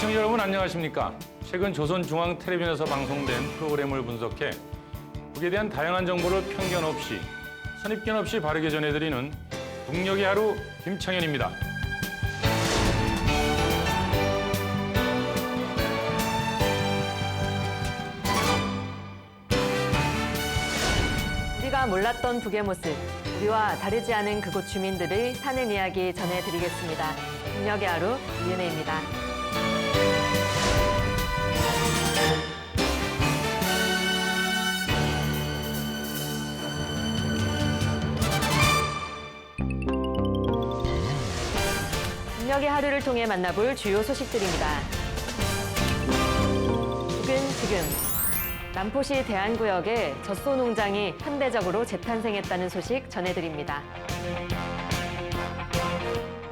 시청자 여러분 안녕하십니까? 최근 조선중앙텔레비전에서 방송된 프로그램을 분석해 북에 대한 다양한 정보를 편견 없이 선입견 없이 바르게 전해드리는 북녘의 하루 김창현입니다. 우리가 몰랐던 북의 모습, 우리와 다르지 않은 그곳 주민들의 사는 이야기 전해드리겠습니다. 북녘의 하루 이은혜입니다. 북녘의 하루를 통해 만나볼 주요 소식들입니다. 북은 지금 남포시 대안구역에 젖소 농장이 현대적으로 재탄생했다는 소식 전해드립니다.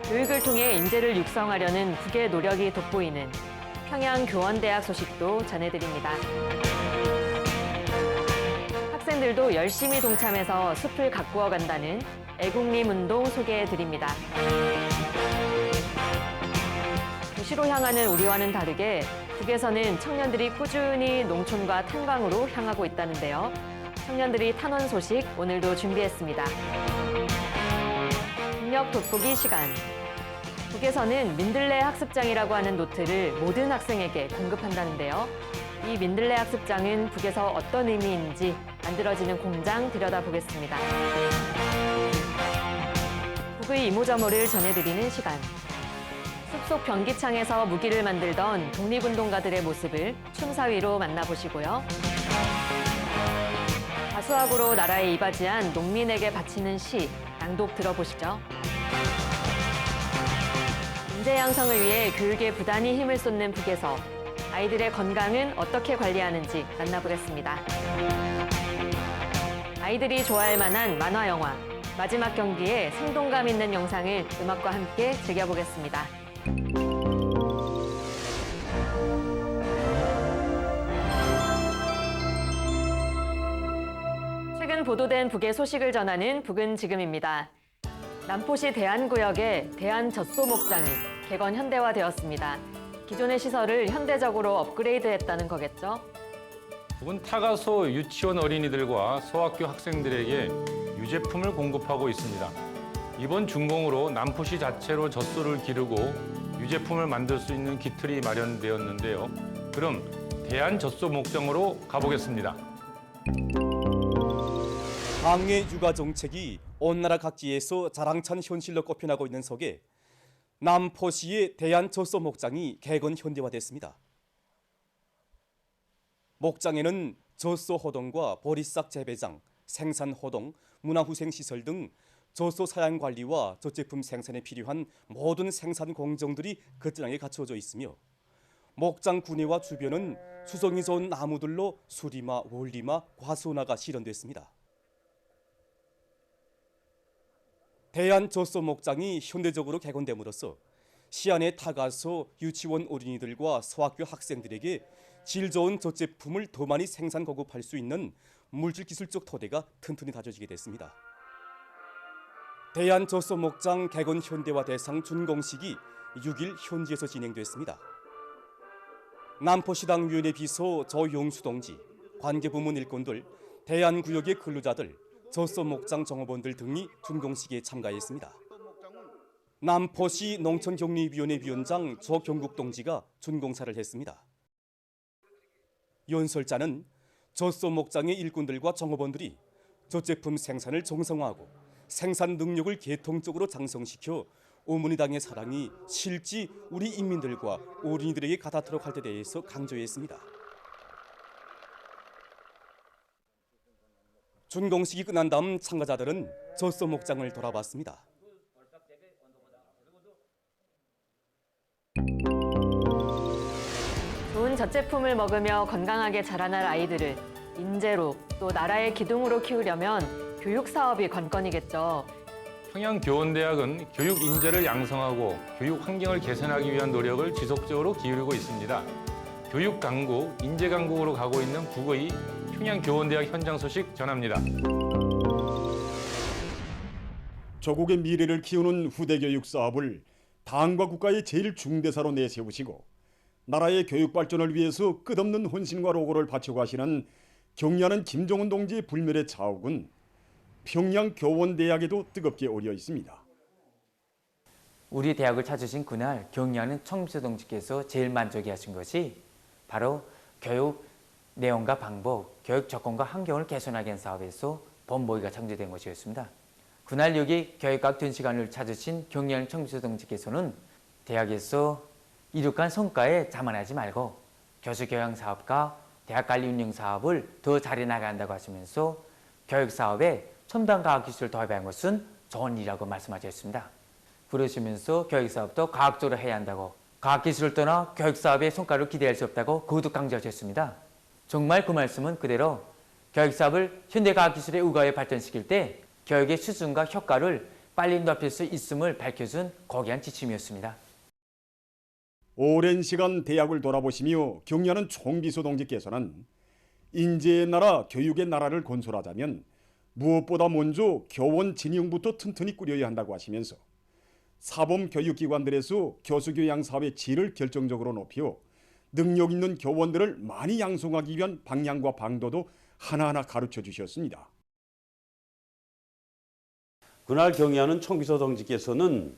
교육을 통해 인재를 육성하려는 북의 노력이 돋보이는 평양교원대학 소식도 전해드립니다. 학생들도 열심히 동참해서 숲을 가꾸어 간다는 애국림운동 소개해드립니다. 도시로 향하는 우리와는 다르게 북에서는 청년들이 꾸준히 농촌과 탄광으로 향하고 있다는데요. 청년들이 탄원 소식 오늘도 준비했습니다. 북녘 돋보기 시간. 북에서는 민들레 학습장이라고 하는 노트를 모든 학생에게 공급한다는데요. 이 민들레 학습장은 북에서 어떤 의미인지 만들어지는 공장 들여다보겠습니다. 북의 이모저모를 전해드리는 시간. 숲속 변기창에서 무기를 만들던 독립운동가들의 모습을 춤사위로 만나보시고요. 가수학으로 나라에 이바지한 농민에게 바치는 시, 낭독 들어보시죠. 인재 양성을 위해 교육에 부단히 힘을 쏟는 북에서 아이들의 건강은 어떻게 관리하는지 만나보겠습니다. 아이들이 좋아할 만한 만화 영화, 마지막 경기의 생동감 있는 영상을 음악과 함께 즐겨보겠습니다. 최근 보도된 북의 소식을 전하는 북은 지금입니다. 남포시 대안구역에 대안젖소 목장이 개건 현대화되었습니다. 기존의 시설을 현대적으로 업그레이드했다는 거겠죠? 북은 타가소 유치원 어린이들과 소학교 학생들에게 유제품을 공급하고 있습니다. 이번 준공으로 남포시 자체로 젖소를 기르고 유제품을 만들 수 있는 기틀이 마련되었는데요. 그럼 대안젖소 목장으로 가보겠습니다. 항해 육아 정책이 온 나라 각지에서 자랑찬 현실로 꼽혀나고 있는 속에 남포시의 대안젖소 목장이 개건 현대화됐습니다. 목장에는 젖소 호동과 보리싹 재배장, 생산 호동, 문화후생시설 등 젖소 사양 관리와 젖제품 생산에 필요한 모든 생산 공정들이 거뜬하게 갖추어져 있으며 목장 구내와 주변은 수성이 좋은 나무들로 수리마, 월리마, 과수원화가 실현됐습니다. 대안젖소 목장이 현대적으로 개건됨으로써 시안의 타가소 유치원 어린이들과 소학교 학생들에게 질 좋은 젖제품을 더 많이 생산 공급할 수 있는 물질기술적 토대가 튼튼히 다져지게 됐습니다. 대안젖소 목장 개건 현대화 대상 준공식이 6일 현지에서 진행됐습니다. 남포시당위원회 비서 조용수 동지, 관계부문 일꾼들, 대안구역의 근로자들, 젖소 목장 종업원들 등이 준공식에 참가했습니다. 남포시 농촌격리위원회 위원장 조경국 동지가 준공사를 했습니다. 연설자는 젖소 목장의 일꾼들과 종업원들이 젖제품 생산을 정상화하고 생산 능력을 계통적으로 장성시켜 어머니 땅의 사랑이 실지 우리 인민들과 어린이들에게 가닿도록 할 때 대해서 강조했습니다. 준공식이 끝난 다음 참가자들은 젖소 목장을 돌아봤습니다. 좋은 젖제품을 먹으며 건강하게 자라날 아이들을 인재로 또 나라의 기둥으로 키우려면 교육 사업이 관건이겠죠. 평양교원대학은 교육 인재를 양성하고 교육 환경을 개선하기 위한 노력을 지속적으로 기울이고 있습니다. 교육 강국, 인재 강국으로 가고 있는 북의 평양교원대학 현장 소식 전합니다. 조국의 미래를 키우는 후대 교육 사업을 당과 국가의 제일 중대사로 내세우시고 나라의 교육 발전을 위해서 끝없는 헌신과 노고를 바쳐가시는 경리하는 김종훈 동지의 불멸의 자욱은 평양교원대학에도 뜨겁게 오려 있습니다. 우리 대학을 찾으신 그날 경리하는 청비서 동지께서 제일 만족해 하신 것이 바로 교육 내용과 방법, 교육 접근과 환경을 개선하기 위한 사업에서 본보기가 창조된 것이었습니다. 그날 여기 교육학 전시관을 찾으신 경리하는 청비서 동지께서는 대학에서 이룩한 성과에 자만하지 말고 교수교양 사업과 대학관리 운영 사업을 더 잘해 나간다고 하시면서 교육 사업에 첨단 과학 기술을 도입한 것은 좋은 일이라고 말씀하셨습니다. 그러시면서 교육 사업도 과학적으로 해야 한다고, 과학 기술을 떠나 교육 사업의 성과를 기대할 수 없다고 거듭 강조하셨습니다. 정말 그 말씀은 그대로 교육 사업을 현대 과학 기술의 우가에 발전시킬 때 교육의 수준과 효과를 빨리 높일 수 있음을 밝혀준 고귀한 지침이었습니다. 오랜 시간 대학을 돌아보시며 경리하는 총비서 동지께서는 인재의 나라, 교육의 나라를 건설하자면 무엇보다 먼저 교원 진영부터 튼튼히 꾸려야 한다고 하시면서 사범교육기관들에서 교수교양 사업의 질을 결정적으로 높여 능력 있는 교원들을 많이 양성하기 위한 방향과 방도도 하나하나 가르쳐 주셨습니다. 그날 경의하는 총비서 동지께서는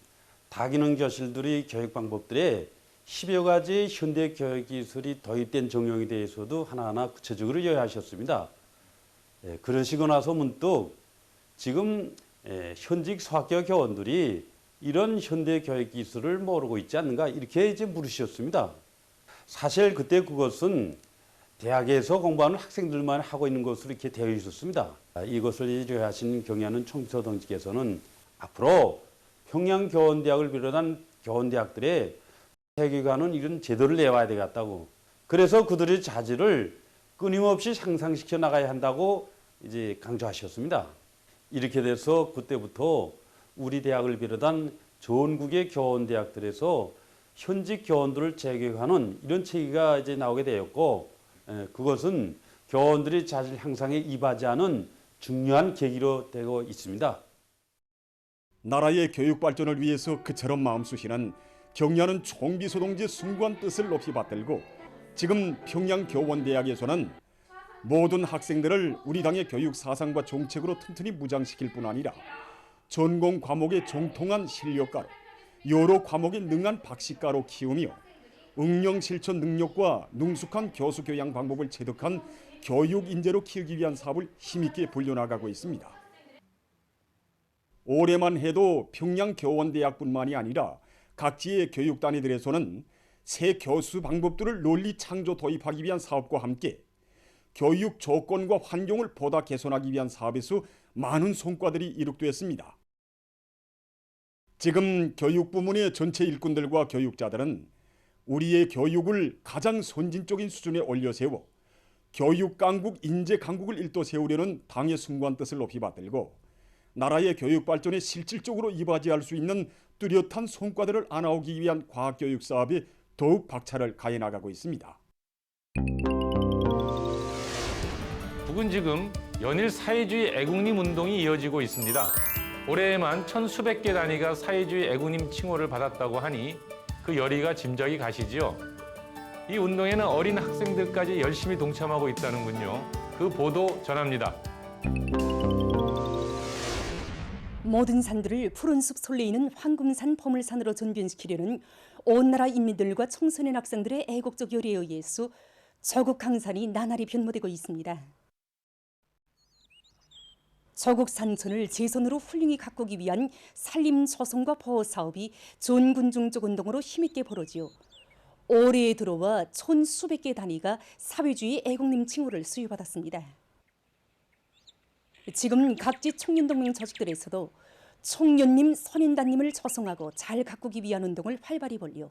다기능 교실들의 교육 방법들에 10여 가지 현대 교육 기술이 도입된 정용에 대해서도 하나하나 구체적으로 이야기하셨습니다. 그러시고 나서 문득 지금 현직 소학교 교원들이 이런 현대 교육 기술을 모르고 있지 않는가 이렇게 이제 물으셨습니다. 사실 그때 그것은 대학에서 공부하는 학생들만 하고 있는 것으로 이렇게 되어 있었습니다. 이것을 이해하신 경의하는 총비서 동지께서는 앞으로 평양교원대학을 비롯한 교원대학들의 세계관은 이런 제도를 내와야 되겠다고. 그래서 그들의 자질을 끊임없이 향상시켜 나가야 한다고 이제 강조하셨습니다. 이렇게 돼서 그때부터 우리 대학을 비롯한 전국의 교원대학들에서 현직 교원들을 재교육하는 이런 체계가 이제 나오게 되었고, 그것은 교원들의 자질 향상에 이바지하는 중요한 계기로 되고 있습니다. 나라의 교육 발전을 위해서 그처럼 마음 쑤시는 경리하는 총비서 동지의 숭고한 뜻을 높이 받들고 지금 평양교원대학에서는 모든 학생들을 우리 당의 교육 사상과 정책으로 튼튼히 무장시킬 뿐 아니라 전공 과목의 정통한 실력가로 여러 과목에 능한 박식가로 키우며 응용 실천 능력과 능숙한 교수 교양 방법을 체득한 교육 인재로 키우기 위한 사업을 힘있게 벌려나가고 있습니다. 올해만 해도 평양교원대학뿐만이 아니라 각지의 교육단위들에서는 새 교수 방법들을 널리 창조 도입하기 위한 사업과 함께 교육 조건과 환경을 보다 개선하기 위한 사업에서 많은 성과들이 이룩되었습니다. 지금 교육 부문의 전체 일꾼들과 교육자들은 우리의 교육을 가장 선진적인 수준에 올려세워 교육 강국, 인재 강국을 일도 세우려는 당의 숭고한 뜻을 높이 받들고 나라의 교육 발전에 실질적으로 이바지할 수 있는 뚜렷한 성과들을 안아오기 위한 과학교육 사업에 더욱 박차를 가해 나가고 있습니다. 북은 지금 연일 사회주의 애국님 운동이 이어지고 있습니다. 올해에만 천수백 개 단위가 사회주의 애국님 칭호를 받았다고 하니 그 열의가 짐작이 가시지요. 이 운동에는 어린 학생들까지 열심히 동참하고 있다는군요. 그 보도 전합니다. 모든 산들을 푸른 숲 솔레이는 황금산 보물산으로 전변시키려는 온 나라 인민들과 청소년 학생들의 애국적 열의에 의해서 조국 강산이 나날이 변모되고 있습니다. 조국 산천을 제 손으로 훌륭히 가꾸기 위한 산림 조성과 보호 사업이 전군중적 운동으로 힘있게 벌어지요. 올해에 들어와 천 수백 개 단위가 사회주의 애국님 칭호를 수여받았습니다. 지금 각지 청년동맹 조직들에서도 청년님, 선인단님을 조성하고 잘 가꾸기 위한 운동을 활발히 벌려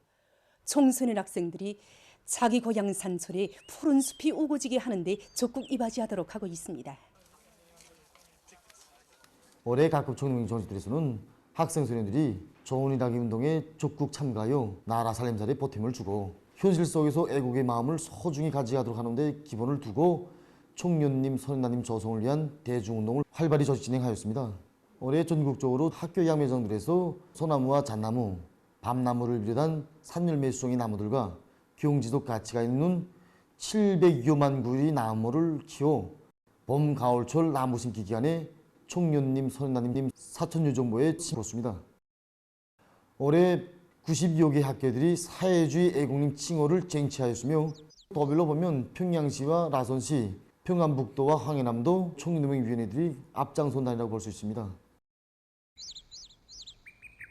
청소년 학생들이 자기 고향 산천에 푸른 숲이 우거지게 하는데 적극 이바지하도록 하고 있습니다. 올해 각급 청년동맹 조직들에서는 학생 소년들이 좋은 일하기 운동에 적극 참가하여 나라 살림살이에 보탬을 주고 현실 속에서 애국의 마음을 소중히 가져가도록 하는 데 기본을 두고 청년님, 선인단님 조성을 위한 대중운동을 활발히 조직 진행하였습니다. 올해 전국적으로 학교 양매장들에서 소나무와 잣나무, 밤나무를 비롯한 산열매 수종의 나무들과 경제적 가치가 있는 700여만 그루의 나무를 키워 봄, 가을철 나무 심기 기간에 청년님, 선인단님 4,000여 정도에 심었습니다. 올해 90여 개 학교들이 사회주의 애국님 칭호를 쟁취하였으며 더불어 보면 평양시와 라선시, 평안북도와 황해남도 청년동맹위원회들이 앞장선단이라고 볼 수 있습니다.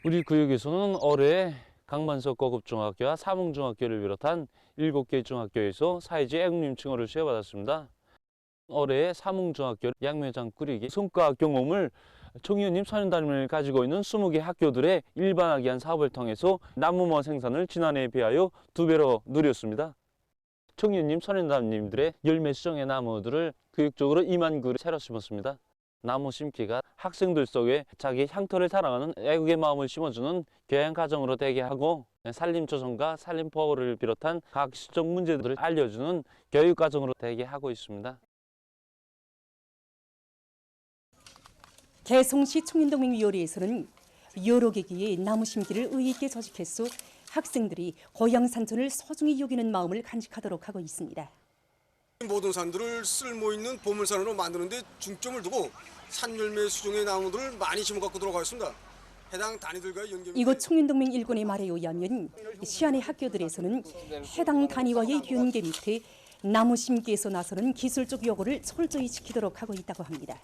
우리 구역에서는 올해 강만석 고급중학교와 사몽중학교를 비롯한 7개 중학교에서 사회주의 애국님 칭호를 수여받았습니다. 올해 사몽중학교 양매장 꾸리기 성과 경험을 청년님 선인단을 가지고 있는 20개 학교들의 일반화기 한 사업을 통해서 나무모 생산을 지난해에 비하여 2배로 늘렸습니다. 청년님 선인단님들의 열매 수종의 나무들을 교육적으로 2만 그루 새로 심었습니다. 나무 심기가 학생들 속에 자기 향토를 사랑하는 애국의 마음을 심어주는 교양 과정으로 되게 하고 산림 조성과 산림 보호를 비롯한 각 시적 문제들을 알려주는 교육 과정으로 되게 하고 있습니다. 개성시 청년동맹위원회에서는 여러 계기의 나무 심기를 의의 있게 조직해서 학생들이 고향 산천을 소중히 여기는 마음을 간직하도록 하고 있습니다. 모든 산들을 쓸모 있는 보물산으로 만드는 데 중점을 두고 산열매 수종의 나무들을 많이 심어 갖고 들어가겠습니다. 해당 단위들과의 연계. 이곳 청년동맹 일꾼의 말에 의하면 시안의 학교들에서는 해당 단위와의 연계 밑에 나무 심기에서 나서는 기술적 요구를 철저히 지키도록 하고 있다고 합니다.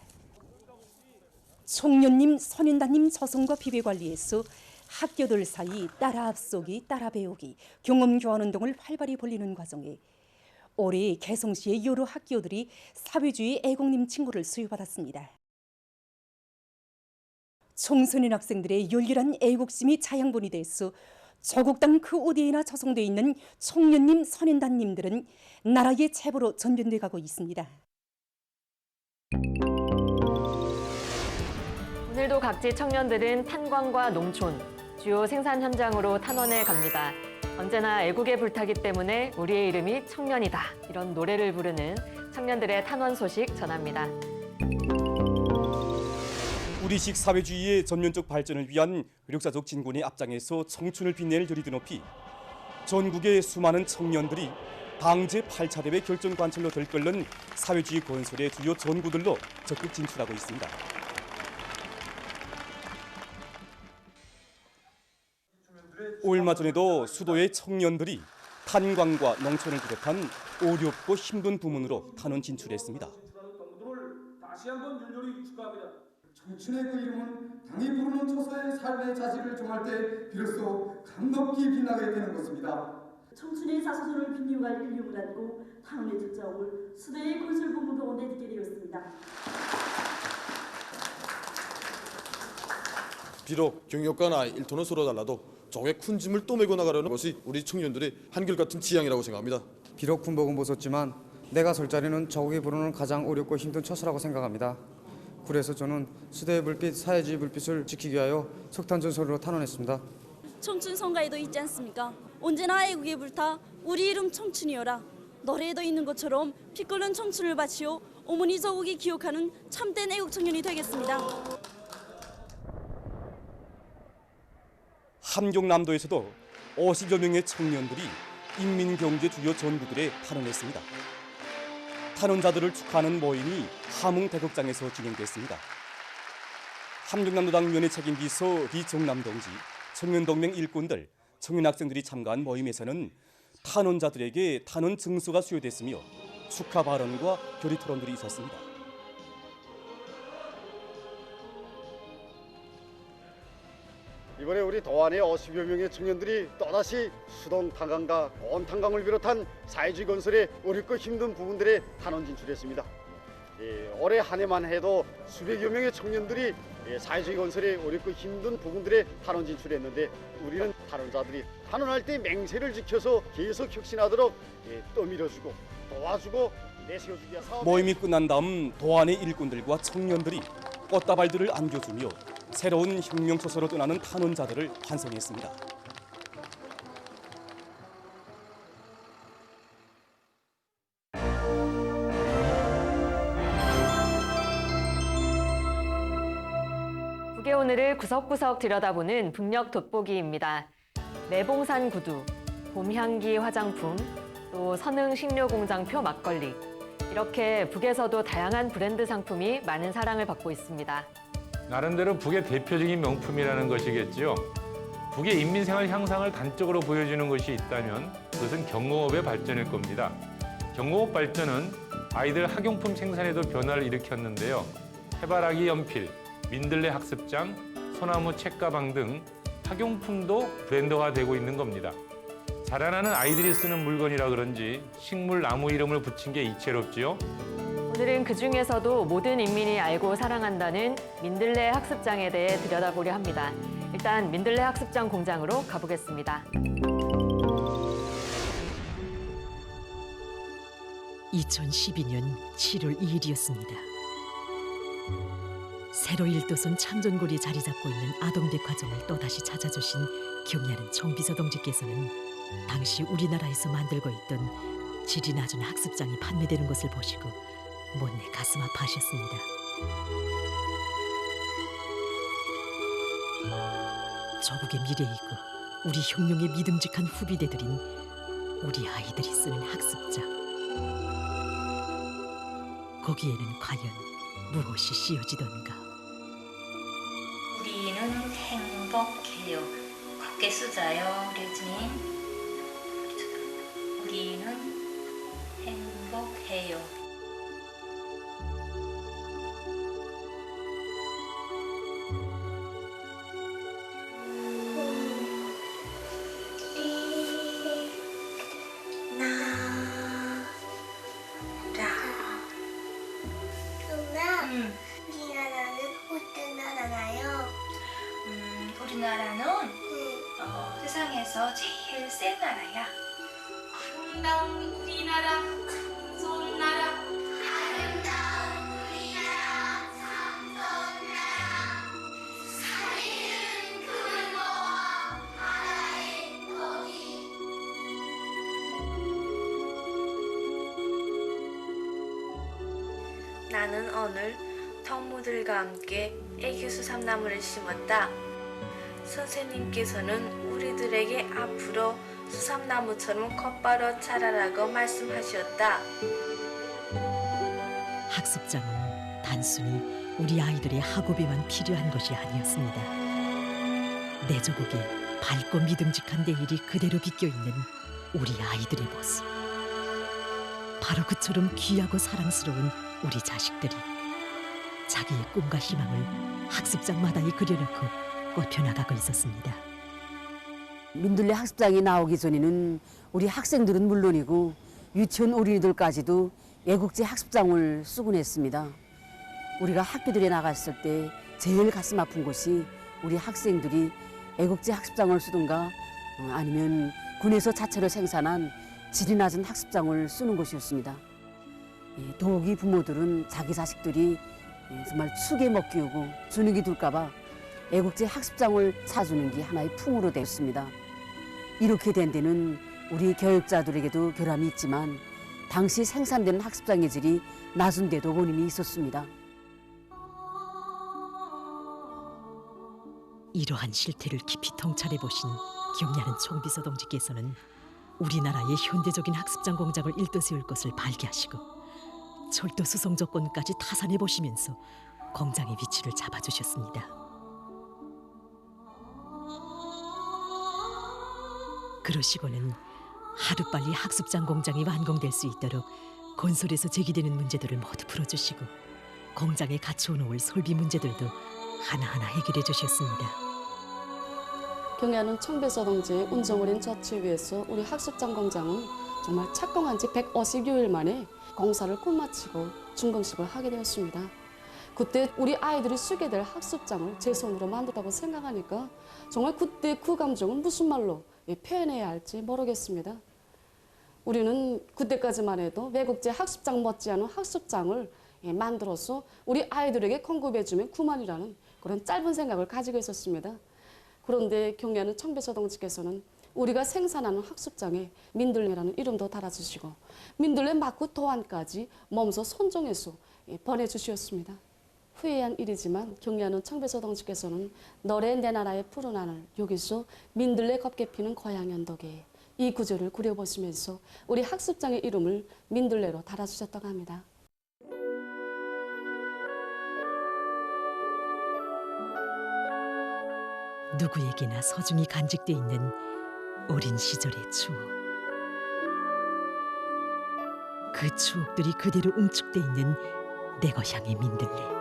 청년님, 선인단님 저성과 비배 관리에서 학교들 사이 따라 앞서기, 따라 배우기, 경험 교환 운동을 활발히 벌이는 과정에 올해 개성시의 여러 학교들이 사회주의 애국님 칭호를 수여받았습니다. 청소년 학생들의 열렬한 애국심이 자양분이 돼서 조국 땅 그 어디에나 조성되어 있는 청년님, 선인단님들은 나라의 제보로 전변돼 가고 있습니다. 오늘도 각지 청년들은 탄광과 농촌, 주요 생산 현장으로 탄원해 갑니다. 언제나 애국에 불타기 때문에 우리의 이름이 청년이다. 이런 노래를 부르는 청년들의 탄원 소식 전합니다. 우리식 사회주의의 전면적 발전을 위한 역사적 진군의 앞장에서 청춘을 빛낼 열이 드높이 전국의 수많은 청년들이 당 제8차 대회 결정 관철로 들끓는 사회주의 건설의 주요 전구들로 적극 진출하고 있습니다. 얼마 전에도 수도의 청년들이 탄광과 농촌을 비롯한 어렵고 힘든 부문으로 탄원 진출했습니다. 다시 한번 열렬히 축하합니다. 청춘의 그 이름은 당이 부르는 초소의 삶의 자질을 정할 때 비로소 강높이 빛나게 되는 것입니다. 청춘의 자수성을 빛내갈 인력을 안고 탄원에 찾아올 수도의 건설본부도 내딛게 되었습니다. 비록 경력가나 일터는 서로 달라도 종의 큰 짐을 또 메고 나가려는 것이 우리 청년들의 한결같은 지향이라고 생각합니다. 비록 군복은 벗었지만 내가 설 자리는 조국이 부르는 가장 어렵고 힘든 처소라고 생각합니다. 그래서 저는 수도의 불빛, 사회주의 불빛을 지키기 위하여 석탄전설로 탄원했습니다. 청춘 성가에도 있지 않습니까? 언제나 애국에 불타 우리 이름 청춘이여라. 노래에도 있는 것처럼 피 끓는 청춘을 바치어 어머니 조국이 기억하는 참된 애국 청년이 되겠습니다. 함경남도에서도 50여 명의 청년들이 인민경제 주요 전구들에 탄원했습니다. 탄원자들을 축하하는 모임이 함흥 대극장에서 진행됐습니다. 함경남도당 위원회 책임 비서 리정남 동지, 청년동맹 일꾼들, 청년학생들이 참가한 모임에서는 탄원자들에게 탄원 증서가 수여됐으며 축하 발언과 결의 토론들이 있었습니다. 이번에 우리 도안의 50여 명의 청년들이 또다시 수동 탄광과 고온 탄광을 비롯한 사회주의 건설의 어렵고 힘든 부분들에 탄원 진출했습니다. 올해 한 해만 해도 수백여 명의 청년들이 사회주의 건설의 어렵고 힘든 부분들에 탄원 진출했는데 우리는 탄원자들이 탄원할 때 맹세를 지켜서 계속 혁신하도록 떠밀어주고 도와주고 내세워주기 위해서 모임이 끝난 다음 도안의 일꾼들과 청년들이 꽃다발들을 안겨주며 새로운 혁명초소로 떠나는 탄원자들을 환송했습니다. 북의 오늘을 구석구석 들여다보는 북녘 돋보기입니다. 매봉산 구두, 봄향기 화장품, 또 선흥 식료공장표 막걸리. 이렇게 북에서도 다양한 브랜드 상품이 많은 사랑을 받고 있습니다. 나름대로 북의 대표적인 명품이라는 것이겠죠. 북의 인민생활 향상을 단적으로 보여주는 것이 있다면 그것은 경공업의 발전일 겁니다. 경공업 발전은 아이들 학용품 생산에도 변화를 일으켰는데요. 해바라기 연필, 민들레 학습장, 소나무 책가방 등 학용품도 브랜드화 되고 있는 겁니다. 자라나는 아이들이 쓰는 물건이라 그런지 식물, 나무 이름을 붙인 게 이채롭지요. 오늘은 그중에서도 모든 인민이 알고 사랑한다는 민들레 학습장에 대해 들여다보려 합니다. 일단 민들레 학습장 공장으로 가보겠습니다. 2012년 7월 2일이었습니다. 새로 일도선 참전골이 자리 잡고 있는 아동백화점을 또다시 찾아주신 경야는 총비서동지께서는 당시 우리나라에서 만들고 있던 질이 낮은 학습장이 판매되는 것을 보시고 못내 가슴 아파하셨습니다. 조국의 미래이고 우리 혁명의 믿음직한 후비대들인 우리 아이들이 쓰는 학습장. 거기에는 과연 무엇이 씌어지던가. 우리는 행복해요. 곱게 쓰자요, 류진님. 우리는 행복해요. 우리나라는 어떤 나라나요? 우리나라는 세상에서 제일 센 나라야. 아름다운 우리나라, 참 좋은 나라. 아름다운 우리나라, 참 좋은 나라. 살리는 그늘과 바다의 거기. 나는 오늘 동무들과 함께 애교 수삼나무를 심었다. 선생님께서는 우리들에게 앞으로 수삼나무처럼 곧바로 자라라고 말씀하셨다. 학습장은 단순히 우리 아이들의 학업에만 필요한 것이 아니었습니다. 내 조국의 밝고 믿음직한 내일이 그대로 비껴있는 우리 아이들의 모습. 바로 그처럼 귀하고 사랑스러운 우리 자식들이 자기의 꿈과 희망을 학습장마다에 그려놓고 꼽혀나가고 있었습니다. 민들레 학습장이 나오기 전에는 우리 학생들은 물론이고 유치원 어린이들까지도 애국제 학습장을 쓰곤 했습니다. 우리가 학교들에 나갔을 때 제일 가슴 아픈 것이 우리 학생들이 애국제 학습장을 쓰든가 아니면 군에서 자체로 생산한 질이 낮은 학습장을 쓰는 것이었습니다. 더욱이 부모들은 자기 자식들이 정말 축에 먹기우고 주눅이 들까 봐 애국제 학습장을 사주는 게 하나의 풍으로 되었습니다. 이렇게 된 데는 우리 교육자들에게도 결함이 있지만 당시 생산되는 학습장의 질이 낮은 데도 원인이 있었습니다. 이러한 실태를 깊이 통찰해 보신 경야는 총비서동지께서는 우리나라의 현대적인 학습장 공장을 일떠세울 것을 발기하시고 철도 수송 조건까지 타산해 보시면서 공장의 위치를 잡아주셨습니다. 그러시고는 하루빨리 학습장 공장이 완공될 수 있도록 건설에서 제기되는 문제들을 모두 풀어주시고 공장에 갖추어 놓을 설비 문제들도 하나하나 해결해 주셨습니다. 경야는 총비서동지의 운정어린 조치 위해서 우리 학습장 공장은 정말 착공한 지 156일 만에 공사를 끝마치고 준공식을 하게 되었습니다. 그때 우리 아이들이 쓰게 될 학습장을 제 손으로 만들었다고 생각하니까 정말 그때 그 감정은 무슨 말로 표현해야 할지 모르겠습니다. 우리는 그때까지만 해도 외국제 학습장 못지않은 학습장을 만들어서 우리 아이들에게 공급해주면 그만이라는 그런 짧은 생각을 가지고 있었습니다. 그런데 경야는 총비서동지께서는 우리가 생산하는 학습장에 민들레라는 이름도 달아주시고 민들레 마크 도안까지 몸소 선정해서 보내주셨습니다. 후회한 일이지만 경야는 총비서동지께서는 너래 내 나라의 푸른 하늘 여기서 민들레 곱게 피는 고향 언덕에 이 구절을 그려보시면서 우리 학습장의 이름을 민들레로 달아주셨다고 합니다. 누구에게나 소중히 간직돼 있는 어린 시절의 추억. 그 추억들이 그대로 응축돼 있는 내 고향의 민들레.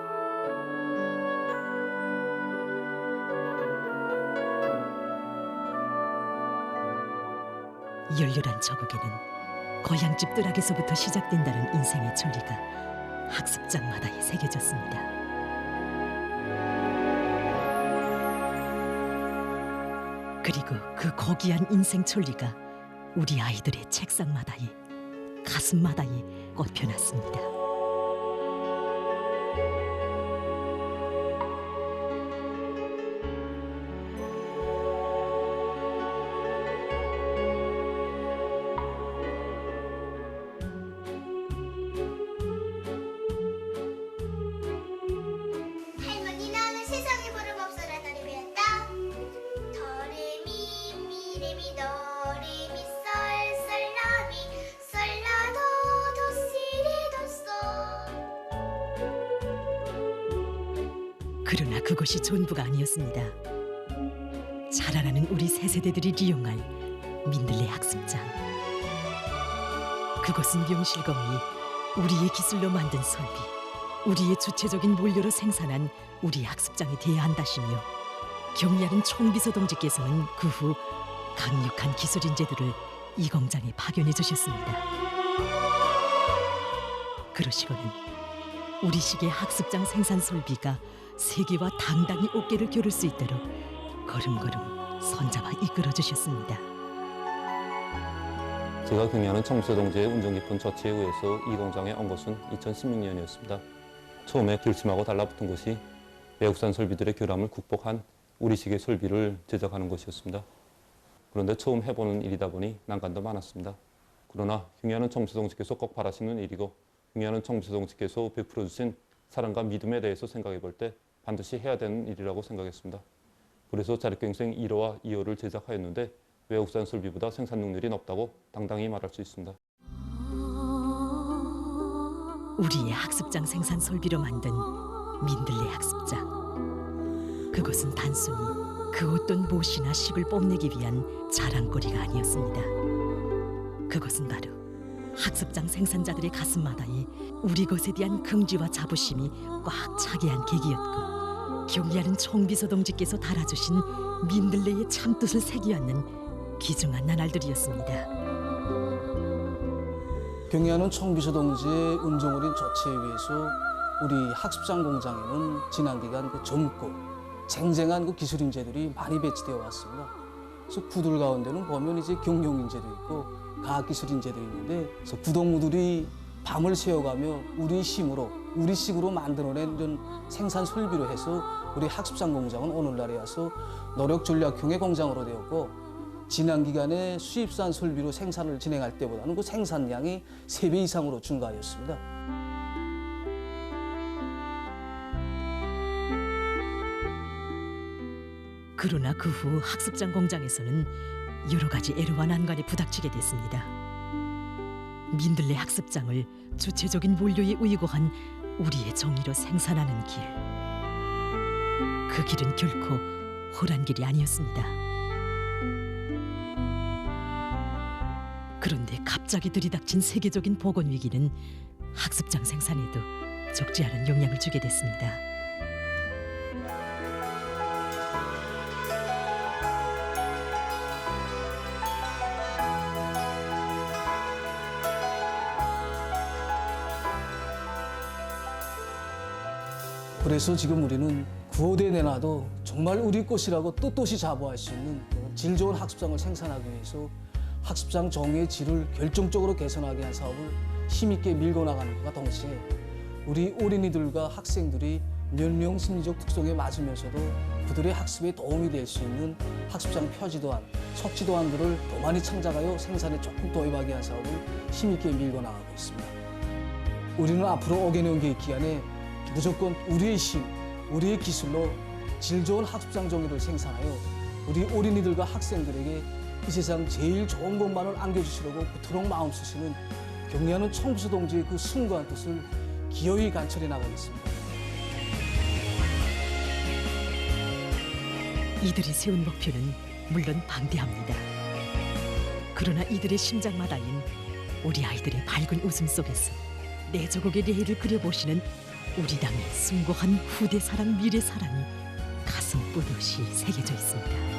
열렬한 저국에는 고향집 뜰락에서부터 시작된다는 인생의 전리가 학습장마다에 새겨졌습니다. 그리고 그 고귀한 인생 천리가 우리 아이들의 책상마다에, 가슴마다에 꽃펴났습니다. 할머니 나는 세상에 버름없으라 너를 배웠다. 도레미 미레미 도레미 썰썰라미 썰라도 도시레도소. 그러나 그것이 전부가 아니었습니다. 자라나는 우리 새 세대들이 이용할 민들레 학습장. 그것은 명실공히 우리의 기술로 만든 설비, 우리의 주체적인 원료로 생산한 우리 학습장이 되어야 한다시며 경리하는 총비서 동지께서는 그 후 강력한 기술 인재들을 이 공장에 파견해 주셨습니다. 그러시고는 우리식의 학습장 생산 설비가 세계와 당당히 어깨를 겨룰 수 있도록 걸음걸음 손잡아 이끌어 주셨습니다. 제가 경리하는 청비서 동지의 운정 깊은 조치에 의해서 이 공장에 온 것은 2016년이었습니다. 처음에 결심하고 달라붙은 것이 외국산 설비들의 결함을 극복한 우리식의 설비를 제작하는 것이었습니다. 그런데 처음 해보는 일이다 보니 난관도 많았습니다. 그러나 경리하는 청비서 동지께서 꼭 바라시는 일이고 경리하는 청비서 동지께서 베풀어 주신 사랑과 믿음에 대해서 생각해 볼 때 반드시 해야 되는 일이라고 생각했습니다. 그래서 자력갱생 1호와 2호를 제작하였는데 외국산 설비보다 생산 능률이 높다고 당당히 말할 수 있습니다. 우리의 학습장 생산 설비로 만든 민들레 학습장. 그것은 단순히 그 어떤 못이나 식을 뽐내기 위한 자랑거리가 아니었습니다. 그것은 바로 학습장 생산자들의 가슴마다에 우리 것에 대한 긍지와 자부심이 꽉 차게 한 계기였고, 경리하는 총비서 동지께서 달아주신 민들레의 참뜻을 새겨안는 귀중한 나날들이었습니다. 경리하는 총비서 동지의 운정어린 조치에 의해서 우리 학습장 공장에는 지난 기간 젊고 쟁쟁한 기술 인재들이 많이 배치되어 왔습니다. 그래서 그들 가운데는 보면 이제 경영 인재도 있고 과학 기술 인재도 있는데, 그래서 구동무들이 밤을 새워가며 우리 힘으로 우리식으로 만들어낸 이런 생산 설비로 해서 우리 학습장 공장은 오늘날에 와서 노력 전략형의 공장으로 되었고, 지난 기간에 수입산 설비로 생산을 진행할 때보다는 그 생산량이 3배 이상으로 증가하였습니다. 그러나 그 후 학습장 공장에서는 여러 가지 애로와 난관에 부닥치게 됐습니다. 민들레 학습장을 주체적인 원료에 의거한 우리의 정의로 생산하는 길. 그 길은 결코 홀한 길이 아니었습니다. 그런데 갑자기 들이닥친 세계적인 보건 위기는 학습장 생산에도 적지 않은 영향을 주게 됐습니다. 그래서 지금 우리는 구호대 내놔도 정말 우리 것이라고 떳떳이 자부할 수 있는 질 좋은 학습장을 생산하기 위해서 학습장 정의의 질을 결정적으로 개선하게 한 사업을 힘있게 밀고 나가는 것과 동시에 우리 어린이들과 학생들이 연령 심리적 특성에 맞으면서도 그들의 학습에 도움이 될 수 있는 학습장 표지도안, 속지도안들을 더 많이 창작하여 생산에 적극 도입하게 한 사업을 힘있게 밀고 나가고 있습니다. 우리는 앞으로 5개년 계획 기간에 무조건 우리의 힘, 우리의 기술로 질 좋은 학습장 정의를 생산하여 우리 어린이들과 학생들에게 이 세상 제일 좋은 것만을 안겨주시려고 그토록 마음 쓰시는 경례하는 청비서 동지의 그 숭고한 뜻을 기어이 관철해 나가겠습니다. 이들이 세운 목표는 물론 방대합니다. 그러나 이들의 심장마다인 우리 아이들의 밝은 웃음 속에서 내 조국의 내일을 그려보시는 우리 당의 숭고한 후대 사랑, 미래 사랑이 가슴 뿌듯이 새겨져 있습니다.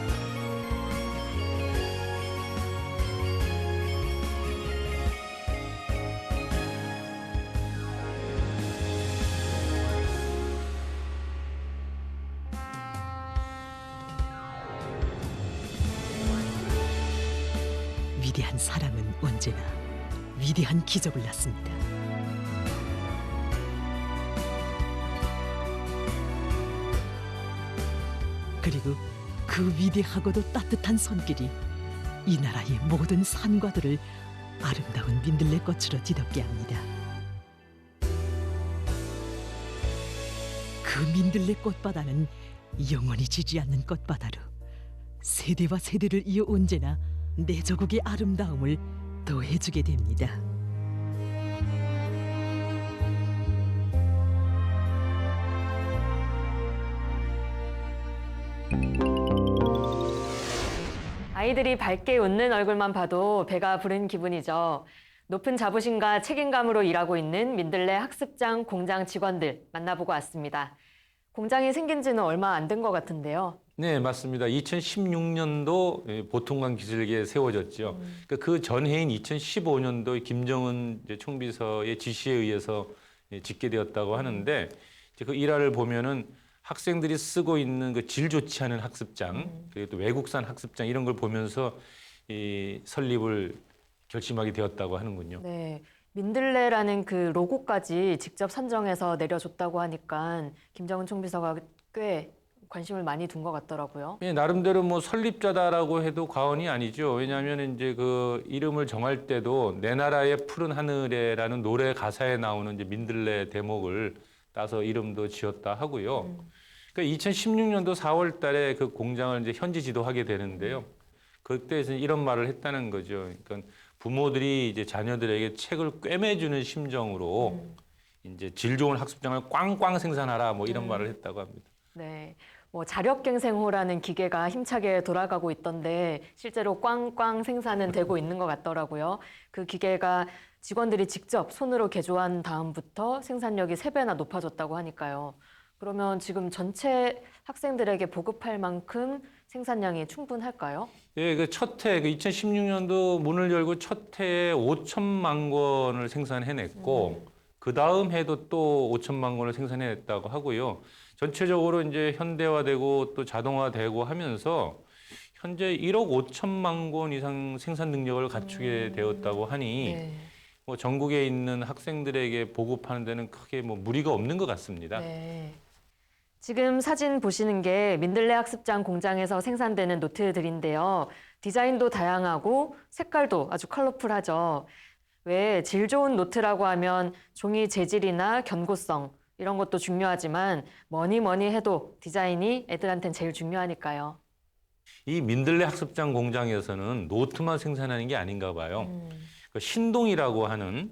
위대한 사랑은 언제나 위대한 기적을 낳습니다. 그리고 그 위대하고도 따뜻한 손길이 이 나라의 모든 산과들을 아름다운 민들레 꽃으로 뒤덮게 합니다. 그 민들레 꽃바다는 영원히 지지 않는 꽃바다로 세대와 세대를 이어 언제나 내 조국의 아름다움을 더해주게 됩니다. 아이들이 밝게 웃는 얼굴만 봐도 배가 부른 기분이죠. 높은 자부심과 책임감으로 일하고 있는 민들레 학습장 공장 직원들 만나보고 왔습니다. 공장이 생긴 지는 얼마 안 된 것 같은데요. 네, 맞습니다. 2016년도 보통관 기술계에 세워졌죠. 그 전해인 2015년도 김정은 총비서의 지시에 의해서 짓게 되었다고 하는데 그 일화를 보면은 학생들이 쓰고 있는 그 질 좋지 않은 학습장, 그리고 또 외국산 학습장 이런 걸 보면서 이 설립을 결심하게 되었다고 하는군요. 네, 민들레라는 그 로고까지 직접 선정해서 내려줬다고 하니까 김정은 총비서가 꽤 관심을 많이 둔 것 같더라고요. 예, 나름대로 뭐 설립자다라고 해도 과언이 아니죠. 왜냐하면 이제 그 이름을 정할 때도 내 나라의 푸른 하늘에라는 노래 가사에 나오는 이제 민들레 대목을 따서 이름도 지었다 하고요. 그러니까 2016년도 4월 달에 그 공장을 이제 현지 지도하게 되는데요. 그때에서 이런 말을 했다는 거죠. 그러니까 부모들이 이제 자녀들에게 책을 꿰매주는 심정으로 이제 질 좋은 학습장을 꽝꽝 생산하라 뭐 이런 말을 했다고 합니다. 네, 뭐 자력갱생호라는 기계가 힘차게 돌아가고 있던데 실제로 꽝꽝 생산은 되고 있는 것 같더라고요. 그 기계가 직원들이 직접 손으로 개조한 다음부터 생산력이 3배나 높아졌다고 하니까요. 그러면 지금 전체 학생들에게 보급할 만큼 생산량이 충분할까요? 예, 그 첫 해, 그 2016년도 문을 열고 첫 해에 5천만 권을 생산해냈고, 그 다음 해도 또 5천만 권을 생산해냈다고 하고요. 전체적으로 이제 현대화되고 또 자동화되고 하면서 현재 1억 5천만 권 이상 생산 능력을 갖추게 되었다고 하니 뭐 전국에 있는 학생들에게 보급하는 데는 크게 뭐 무리가 없는 것 같습니다. 네. 지금 사진 보시는 게 민들레 학습장 공장에서 생산되는 노트들인데요. 디자인도 다양하고 색깔도 아주 컬러풀하죠. 왜 질 좋은 노트라고 하면 종이 재질이나 견고성 이런 것도 중요하지만 뭐니 해도 디자인이 애들한테는 제일 중요하니까요. 이 민들레 학습장 공장에서는 노트만 생산하는 게 아닌가 봐요. 그 신동이라고 하는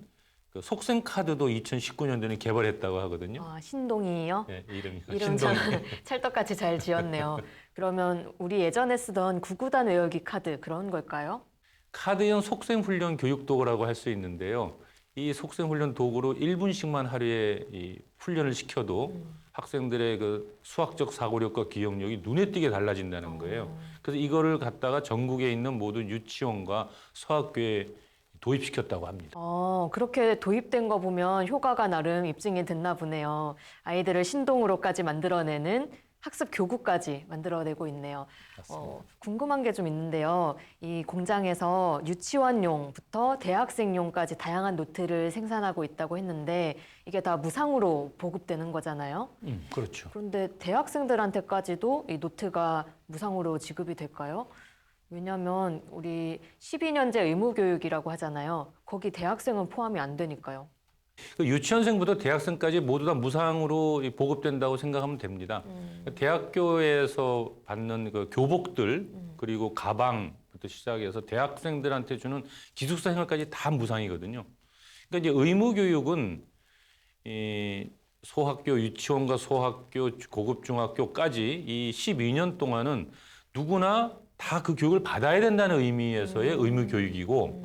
그 속생 카드도 2019년도에 개발했다고 하거든요. 아, 신동이요? 네, 이름 참 찰떡같이 잘 지었네요. 그러면 우리 예전에 쓰던 구구단 외우기 카드 그런 걸까요? 카드형 속생훈련 교육 도구라고 할 수 있는데요. 이 속생훈련 도구로 1분씩만 하루에 이 훈련을 시켜도 학생들의 그 수학적 사고력과 기억력이 눈에 띄게 달라진다는 거예요. 그래서 이거를 갖다가 전국에 있는 모든 유치원과 소학교에 도입시켰다고 합니다. 그렇게 도입된 거 보면 효과가 나름 입증이 됐나 보네요. 아이들을 신동으로까지 만들어내는 학습 교구까지 만들어내고 있네요. 궁금한 게 좀 있는데요. 이 공장에서 유치원용부터 대학생용까지 다양한 노트를 생산하고 있다고 했는데 이게 다 무상으로 보급되는 거잖아요. 그렇죠. 그런데 대학생들한테까지도 이 노트가 무상으로 지급이 될까요? 왜냐하면 우리 12년제 의무교육이라고 하잖아요. 거기 대학생은 포함이 안 되니까요. 유치원생부터 대학생까지 모두 다 무상으로 보급된다고 생각하면 됩니다. 대학교에서 받는 그 교복들 그리고 가방부터 것부터 시작해서 대학생들한테 주는 기숙사 생활까지 다 무상이거든요. 그러니까 이제 의무 교육은 이 소학교, 유치원과 소학교, 고급 중학교까지 이 12년 동안은 누구나 다 그 교육을 받아야 된다는 의미에서의 의무 교육이고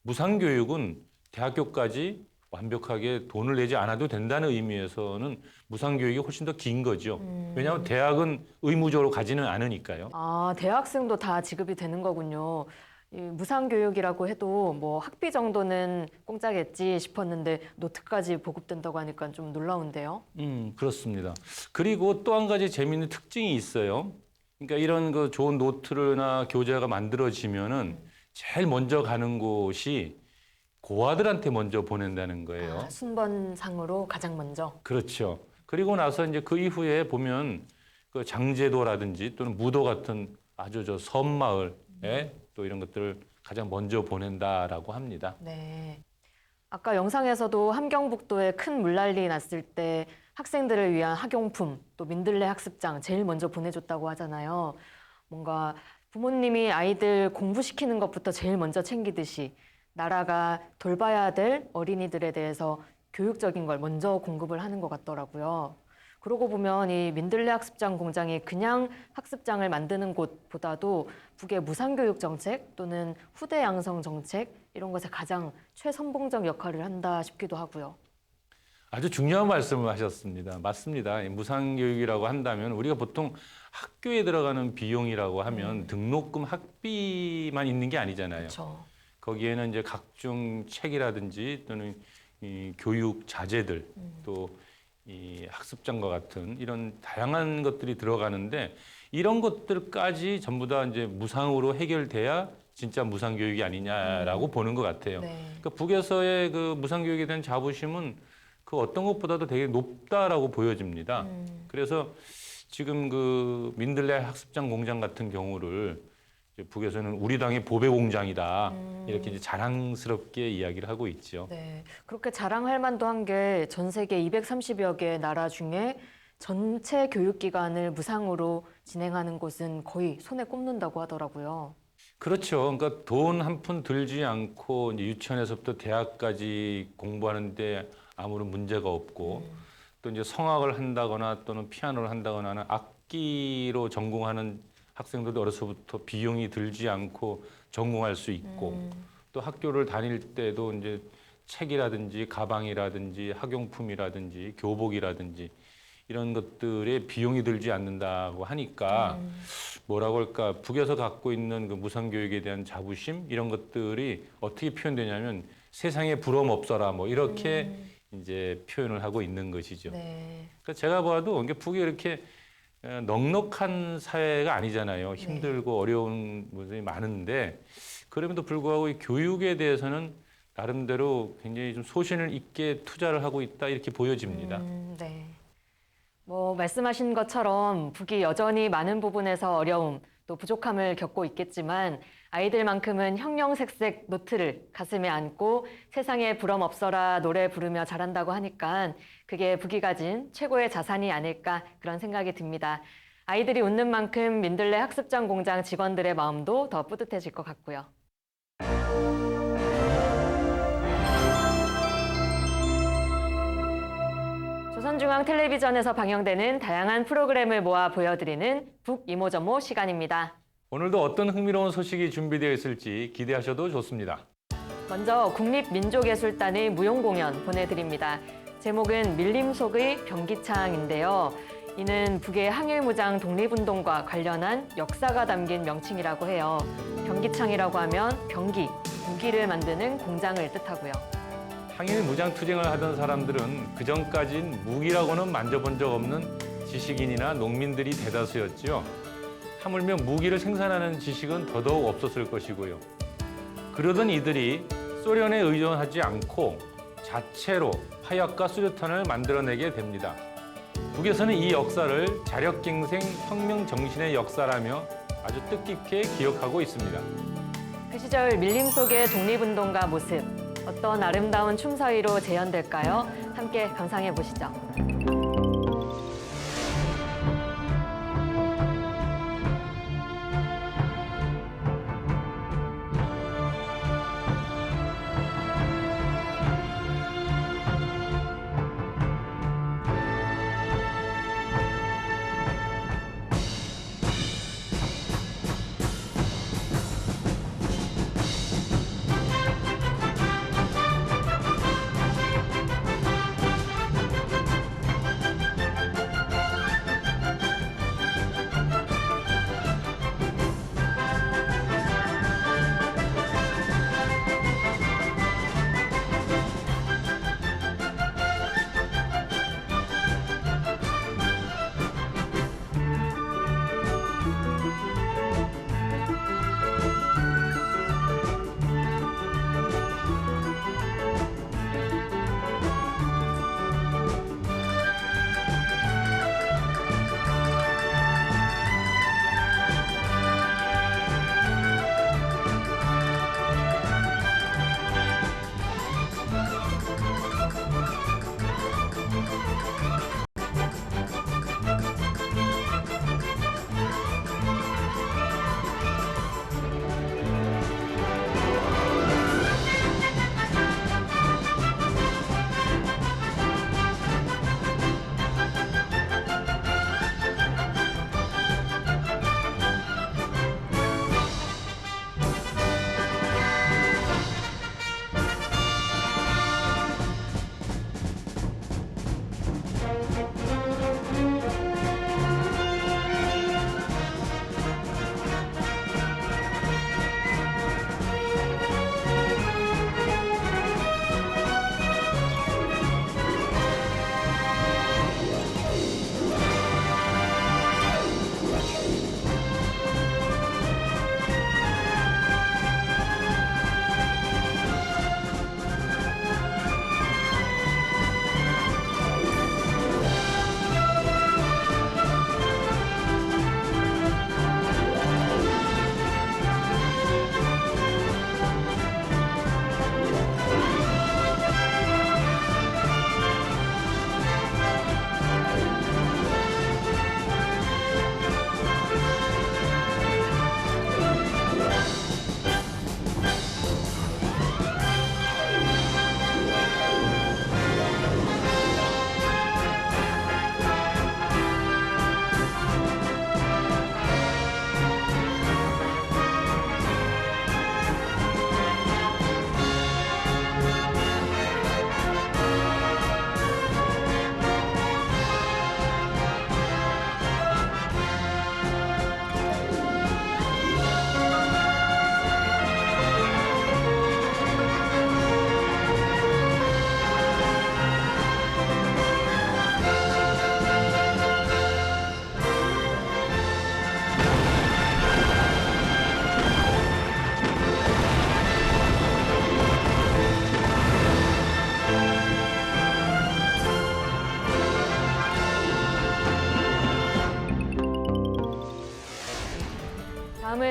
무상 교육은 대학교까지 완벽하게 돈을 내지 않아도 된다는 의미에서는 무상 교육이 훨씬 더 긴 거죠. 왜냐하면 대학은 의무적으로 가지는 않으니까요. 아, 대학생도 다 지급이 되는 거군요. 이 무상교육이라고 해도 뭐 학비 정도는 공짜겠지 싶었는데 노트까지 보급된다고 하니까 좀 놀라운데요. 그렇습니다. 그리고 또 한 가지 재미있는 특징이 있어요. 그러니까 이런 그 좋은 노트나 교재가 만들어지면은 제일 먼저 가는 곳이 고아들한테 먼저 보낸다는 거예요. 아, 순번상으로 가장 먼저. 그렇죠. 그리고 나서 이제 그 이후에 보면 그 장제도라든지 또는 무도 같은 아주 저 섬마을에 또 이런 것들을 가장 먼저 보낸다라고 합니다. 네. 아까 영상에서도 함경북도에 큰 물난리 났을 때 학생들을 위한 학용품, 또 민들레 학습장 제일 먼저 보내줬다고 하잖아요. 뭔가 부모님이 아이들 공부시키는 것부터 제일 먼저 챙기듯이 나라가 돌봐야 될 어린이들에 대해서 교육적인 걸 먼저 공급을 하는 것 같더라고요. 그러고 보면 이 민들레 학습장 공장이 그냥 학습장을 만드는 곳보다도 북의 무상교육 정책 또는 후대 양성 정책 이런 것에 가장 최선봉적 역할을 한다 싶기도 하고요. 아주 중요한 말씀을 하셨습니다. 맞습니다. 무상교육이라고 한다면 우리가 보통 학교에 들어가는 비용이라고 하면 등록금 학비만 있는 게 아니잖아요. 그렇죠. 거기에는 이제 각종 책이라든지 또는 이 교육 자재들 또 이 학습장과 같은 이런 다양한 것들이 들어가는데 이런 것들까지 전부 다 이제 무상으로 해결돼야 진짜 무상교육이 아니냐라고 보는 것 같아요. 네. 그러니까 북에서의 그 무상교육에 대한 자부심은 그 어떤 것보다도 되게 높다라고 보여집니다. 그래서 지금 그 민들레 학습장 공장 같은 경우를 이제 북에서는 우리 당의 보배 공장이다 이렇게 이제 자랑스럽게 이야기를 하고 있죠. 네, 그렇게 자랑할 만도 한 게 전 세계 230여 개 나라 중에 전체 교육기관을 무상으로 진행하는 곳은 거의 손에 꼽는다고 하더라고요. 그렇죠. 그러니까 돈 한 푼 들지 않고 이제 유치원에서부터 대학까지 공부하는데 아무런 문제가 없고 또 이제 성악을 한다거나 또는 피아노를 한다거나 하는 악기로 전공하는 학생들도 어려서부터 비용이 들지 않고 전공할 수 있고 또 학교를 다닐 때도 이제 책이라든지 가방이라든지 학용품이라든지 교복이라든지 이런 것들에 비용이 들지 않는다고 하니까 뭐라고 할까 북에서 갖고 있는 그 무상교육에 대한 자부심 이런 것들이 어떻게 표현되냐면 세상에 부러움 없어라 뭐 이렇게 이제 표현을 하고 있는 것이죠. 네. 그러니까 제가 봐도 이게 북이 이렇게 넉넉한 사회가 아니잖아요. 힘들고 어려운 문제가 많은데 그럼에도 불구하고 이 교육에 대해서는 나름대로 굉장히 좀 소신을 있게 투자를 하고 있다 이렇게 보여집니다. 네. 뭐 말씀하신 것처럼 북이 여전히 많은 부분에서 어려움 또 부족함을 겪고 있겠지만 아이들만큼은 형형색색 노트를 가슴에 안고 세상에 부럼 없어라 노래 부르며 자란다고 하니까 그게 북이 가진 최고의 자산이 아닐까 그런 생각이 듭니다. 아이들이 웃는 만큼 민들레 학습장 공장 직원들의 마음도 더 뿌듯해질 것 같고요. 조선중앙텔레비전에서 방영되는 다양한 프로그램을 모아 보여드리는 북이모저모 시간입니다. 오늘도 어떤 흥미로운 소식이 준비되어 있을지 기대하셔도 좋습니다. 먼저 국립민족예술단의 무용공연 보내드립니다. 제목은 밀림 속의 병기창인데요. 이는 북의 항일무장 독립운동과 관련한 역사가 담긴 명칭이라고 해요. 병기창이라고 하면 병기, 무기를 만드는 공장을 뜻하고요. 항일 무장 투쟁을 하던 사람들은 그전까진 무기라고는 만져본 적 없는 지식인이나 농민들이 대다수였죠. 하물며 무기를 생산하는 지식은 더더욱 없었을 것이고요. 그러던 이들이 소련에 의존하지 않고 자체로 화약과 수류탄을 만들어내게 됩니다. 북에서는 이 역사를 자력갱생 혁명 정신의 역사라며 아주 뜻깊게 기억하고 있습니다. 그 시절 밀림 속의 독립운동가 모습, 어떤 아름다운 춤 사이로 재현될까요? 함께 감상해 보시죠.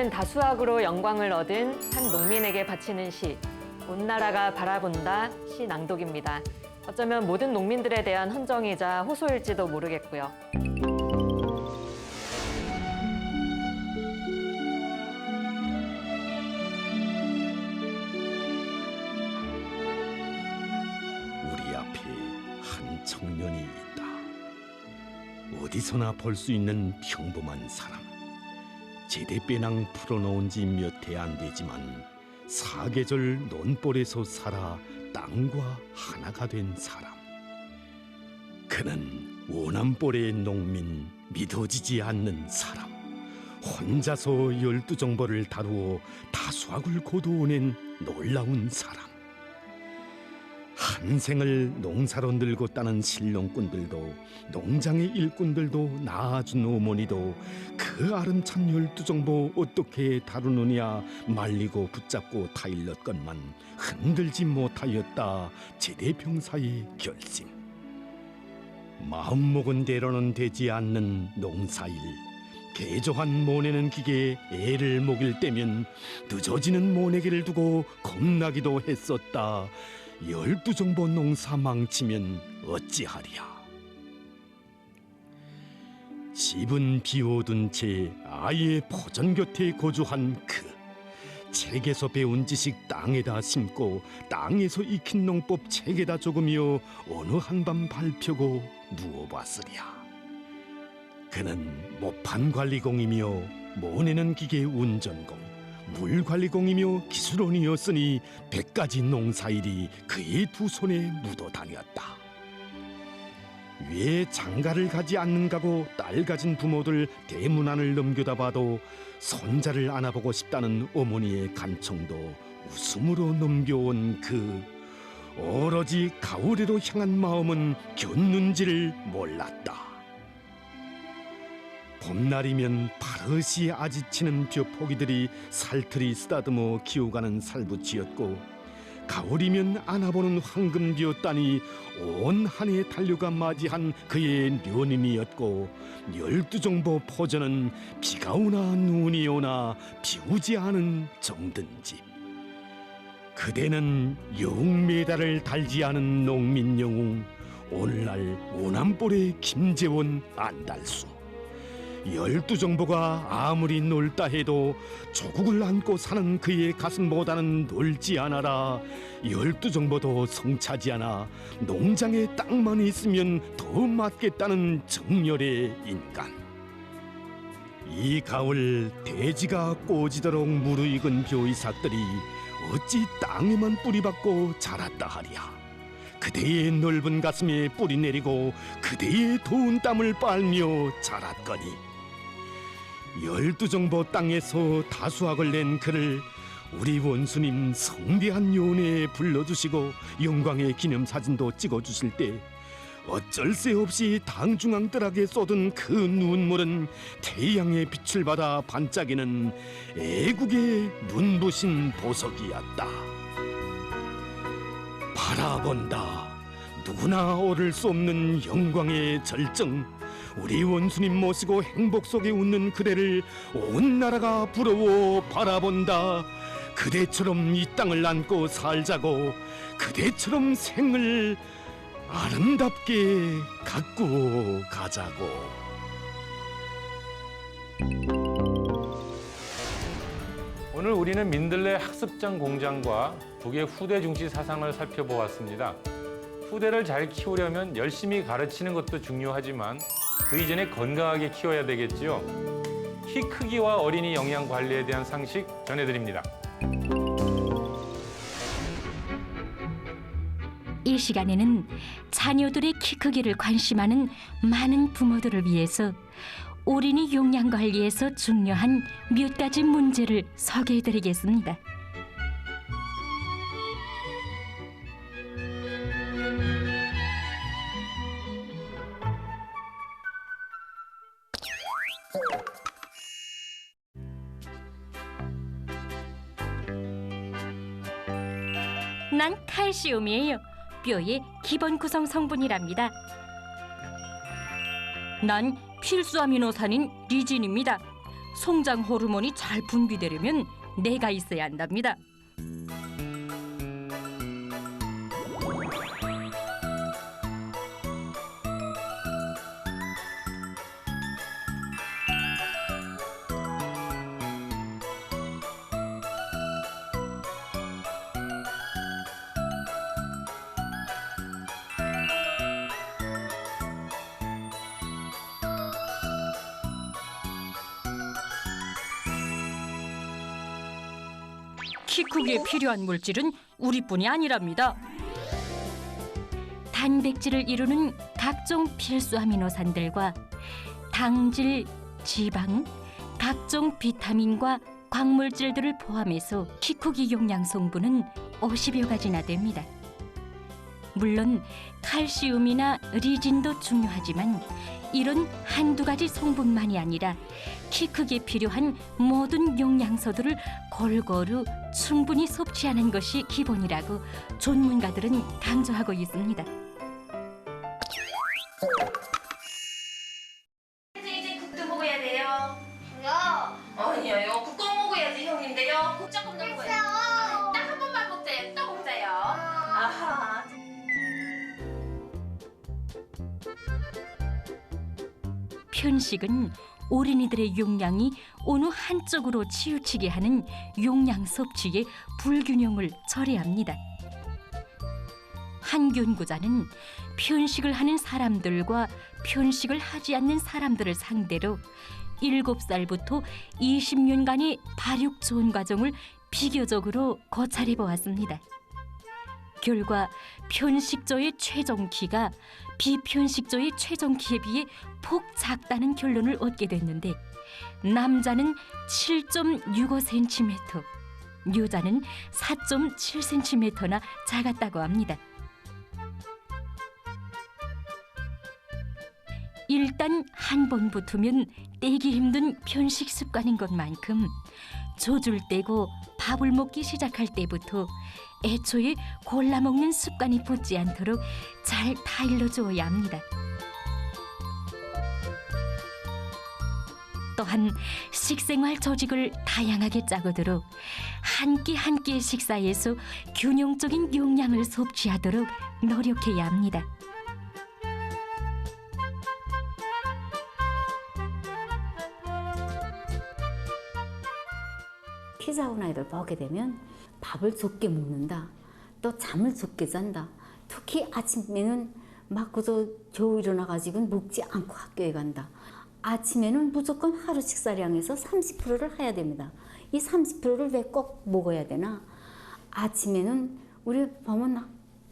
오늘은 다수학으로 영광을 얻은 한 농민에게 바치는 시, 온 나라가 바라본다 시 낭독입니다. 어쩌면 모든 농민들에 대한 헌정이자 호소일지도 모르겠고요. 우리 앞에 한 청년이 있다. 어디서나 볼 수 있는 평범한 사람. 제대배낭 풀어놓은 지 몇 해 안 되지만 사계절 논벌에서 살아 땅과 하나가 된 사람. 그는 오남벌의 농민, 믿어지지 않는 사람. 혼자서 12정벌을 다루어 다수학을 거두어낸 놀라운 사람. 한 생을 농사로 늙고 따는 신농꾼들도 농장의 일꾼들도 낳아준 어머니도 그 아름찬 12정보 어떻게 다루느냐 말리고 붙잡고 타일렀건만 흔들지 못하였다. 제대병사의 결심. 마음먹은 대로는 되지 않는 농사일. 개조한 모내는 기계에 애를 먹일 때면 늦어지는 모내기를 두고 겁나기도 했었다. 12정보 농사 망치면 어찌하랴. 집은 비워둔 채 아예 포전 곁에 거주한 그. 책에서 배운 지식 땅에다 심고 땅에서 익힌 농법 책에다 적으며 어느 한밤 밟혀고 누워봤으랴. 그는 모판관리공이며 모내는 기계 운전공, 물관리공이며 기술원이었으니 100가지 농사일이 그의 두 손에 묻어 다녔다. 왜 장가를 가지 않는가고 딸 가진 부모들 대문안을 넘겨다 봐도 손자를 안아보고 싶다는 어머니의 간청도 웃음으로 넘겨온 그 오로지 가을에로 향한 마음은 겪는지를 몰랐다. 봄날이면 파릇이 아지치는 벼포기들이 살틀이 쓰다듬어 기어가는 살붙이었고 가을이면 안아보는 황금비었다니 온 한 해 달려가 맞이한 그의 련인이었고 12정보 포전은 비가 오나 눈이 오나 비우지 않은 정든 집. 그대는 영웅메달을 달지 않은 농민 영웅, 오늘날 오남벌의 김재원 안달수. 12정보가 아무리 놀다 해도 조국을 안고 사는 그의 가슴보다는 놀지 않아라. 12정보도 성차지 않아 농장에 땅만 있으면 더 맞겠다는 정열의 인간. 이 가을 돼지가 꼬지도록 무르익은 벼이삭들이 어찌 땅에만 뿌리박고 자랐다 하랴. 그대의 넓은 가슴에 뿌리 내리고 그대의 더운 땀을 빨며 자랐거니 12정보 땅에서 다수학을 낸 그를 우리 원수님 성대한 요내에 불러주시고 영광의 기념사진도 찍어주실 때 어쩔 새 없이 당중앙뜰하게 쏟은 그 눈물은 태양의 빛을 받아 반짝이는 애국의 눈부신 보석이었다. 바라본다. 누구나 오를 수 없는 영광의 절정. 우리 원수님 모시고 행복 속에 웃는 그대를 온 나라가 부러워 바라본다. 그대처럼 이 땅을 안고 살자고, 그대처럼 생을 아름답게 가꾸어 가자고. 오늘 우리는 민들레 학습장 공장과 북의 후대 중시 사상을 살펴보았습니다. 후대를 잘 키우려면 열심히 가르치는 것도 중요하지만 그 이전에 건강하게 키워야 되겠지요. 키 크기와 어린이 영양 관리에 대한 상식 전해드립니다. 이 시간에는 자녀들의 키 크기를 관심하는 많은 부모들을 위해서 어린이 용량 관리에서 중요한 몇 가지 문제를 소개해드리겠습니다. 난 칼슘이에요. 뼈의 기본 구성 성분이랍니다. 난 필수 아미노산인 리진입니다. 성장 호르몬이 잘 분비되려면 뇌가 있어야 한답니다. 키 크기에 필요한 물질은 우리뿐이 아니랍니다. 단백질을 이루는 각종 필수 아미노산들과 당질, 지방, 각종 비타민과 광물질들을 포함해서 키 크기 용량 성분은 50여 가지나 됩니다. 물론 칼슘이나 리진도 중요하지만 이런 한두 가지 성분만이 아니라 키 크기에 필요한 모든 영양소들을 골고루 충분히 섭취하는 것이 기본이라고 전문가들은 강조하고 있습니다. 이제 국도 먹어야 돼요. 야, 아니에요. 국도 먹어야지 형인데요. 국 조금 더 먹어요. 딱 한 번만 먹자요. 또 먹자요. 아하. 편식은 어린이들의 용량이 어느 한쪽으로 치우치게 하는 용량 섭취의 불균형을 초래합니다. 한 연구자는 편식을 하는 사람들과 편식을 하지 않는 사람들을 상대로 7살부터 20년간의 발육 지원 과정을 비교적으로 거찰해 보았습니다. 결과 편식조의 최종 키가 비편식조의 최종 키에 비해 폭 작다는 결론을 얻게 됐는데 남자는 7.65cm, 여자는 4.7cm나 작았다고 합니다. 일단 한 번 붙으면 떼기 힘든 편식 습관인 것만큼 젖을 떼고 밥을 먹기 시작할 때부터 애초에 골라 먹는 습관이 붙지 않도록 잘 타일러 주어야 합니다. 또한 식생활 조직을 다양하게 짜고들어 한 끼 한 끼의 식사에서 균형적인 영양을 섭취하도록 노력해야 합니다. 키 작은 아이들 보게 되면 밥을 적게 먹는다. 또 잠을 적게 잔다. 특히 아침에는 막 그저 겨우 일어나가지고 먹지 않고 학교에 간다. 아침에는 무조건 하루 식사량에서 30%를 해야 됩니다. 이 30%를 왜 꼭 먹어야 되나? 아침에는 우리 보면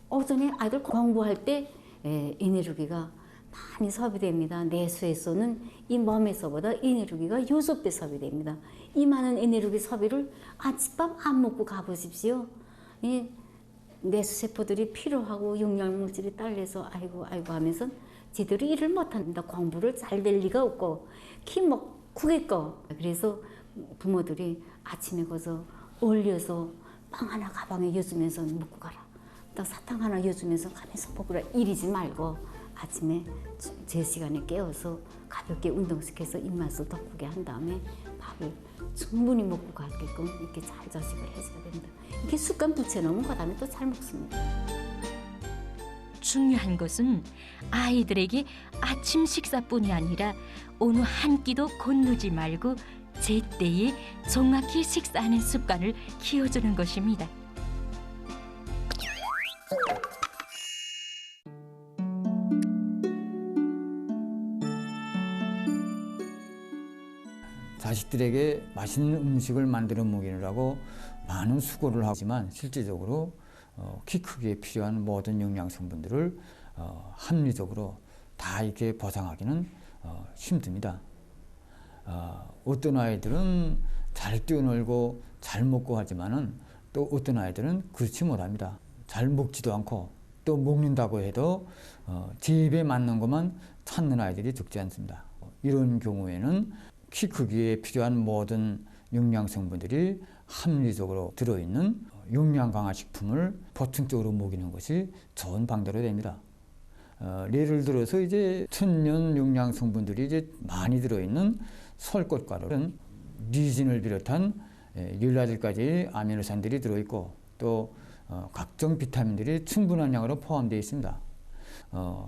오전에 아이들 공부할 때 에너지가 많이 소비됩니다. 뇌수에서는 이 몸에서보다 에너지가 6배 소비됩니다. 이 많은 에너지 소비를 아침밥 안 먹고 가보십시오. 이 뇌수세포들이 피로하고 영양물질이 딸려서 아이고 하면서 제대로 일을 못한다. 공부를 잘 될 리가 없고 키 크겠고. 그래서 부모들이 아침에 가서 얼려서 빵 하나 가방에 여주면서 먹고 가라. 또 사탕 하나 여주면서 가면서 먹으라. 이러지 말고 아침에 제 시간에 깨워서 가볍게 운동시켜서 입맛을 돋구게 한 다음에 밥을 충분히 먹고 가게끔 이렇게 잘 자식을 해줘야 됩니다. 이렇게 습관 붙여놓으면 그 다음에 또 잘 먹습니다. 중요한 것은 아이들에게 아침 식사뿐이 아니라 어느 한 끼도 건너지 말고 제때에 정확히 식사하는 습관을 키워주는 것입니다. 자식들에게 맛있는 음식을 만들어 먹이느라고 많은 수고를 하지만 실질적으로 키 크기에 필요한 모든 영양 성분들을 합리적으로 다 이렇게 보상하기는 힘듭니다. 어떤 아이들은 잘 뛰어놀고 잘 먹고 하지만은 또 어떤 아이들은 그렇지 못합니다. 잘 먹지도 않고 또 먹는다고 해도 제 입에 맞는 것만 찾는 아이들이 적지 않습니다. 이런 경우에는 키 크기에 필요한 모든 영양 성분들이 합리적으로 들어있는 영양 강화 식품을 보충적으로 먹이는 것이 좋은 방도로 됩니다. 예를 들어서 이제 천연 영양 성분들이 이제 많이 들어있는 솔꽃가루는 리진을 비롯한 율라질까지 아미노산들이 들어있고 또 각종 비타민들이 충분한 양으로 포함되어 있습니다.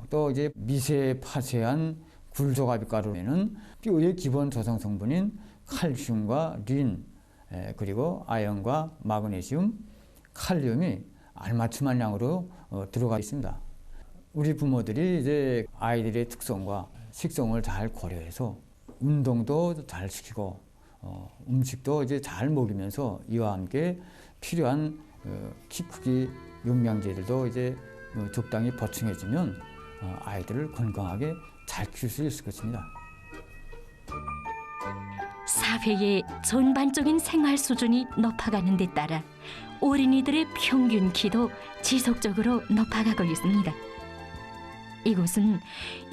또 이제 미세 파쇄한 굴조가비 가루에는 뼈의 기본 조성 성분인 칼슘과 린, 그리고 아연과 마그네슘, 칼륨이 알맞춤한 양으로 들어가 있습니다. 우리 부모들이 이제 아이들의 특성과 식성을 잘 고려해서 운동도 잘 시키고 음식도 이제 잘 먹이면서 이와 함께 필요한 키 크기 영양제들도 이제 적당히 보충해주면 아이들을 건강하게 잘 키울 수 있을 것입니다. 사회의 전반적인 생활 수준이 높아가는 데 따라 어린이들의 평균 키도 지속적으로 높아가고 있습니다. 이곳은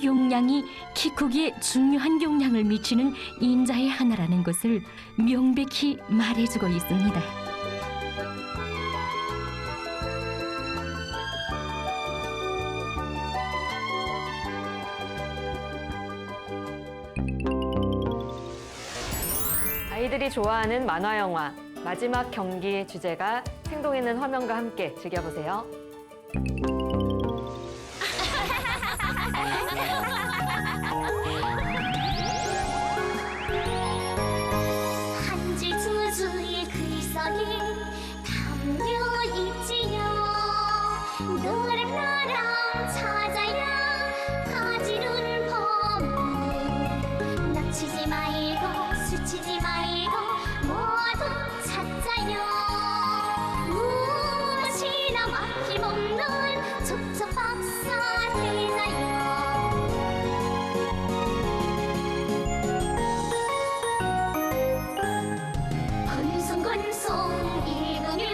용량이 키 크기에 중요한 영향을 미치는 인자의 하나라는 것을 명백히 말해주고 있습니다. 아이들이 좋아하는 만화 영화 마지막 경기의 주제가 생동있는 화면과 함께 즐겨보세요. 한 줄 두 줄의 글썽이 담겨 있지요. 너랑 나랑 찾아야 가지를 범 놓치지 말고 스치지 말고 모두 찾자요. 무엇이나 막힘없는 촉촉 박사 되자요. 건성건성 읽으면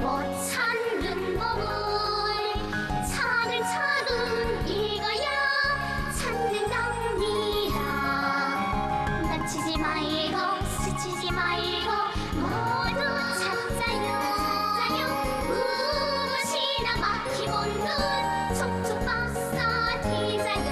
못 찾는 법을 차근차근 읽어야 찾는답니다. 놓치지 말고 스치지 말고 모두 찾자요. 무엇이나 막힘없는 촉촉 박사 되자요.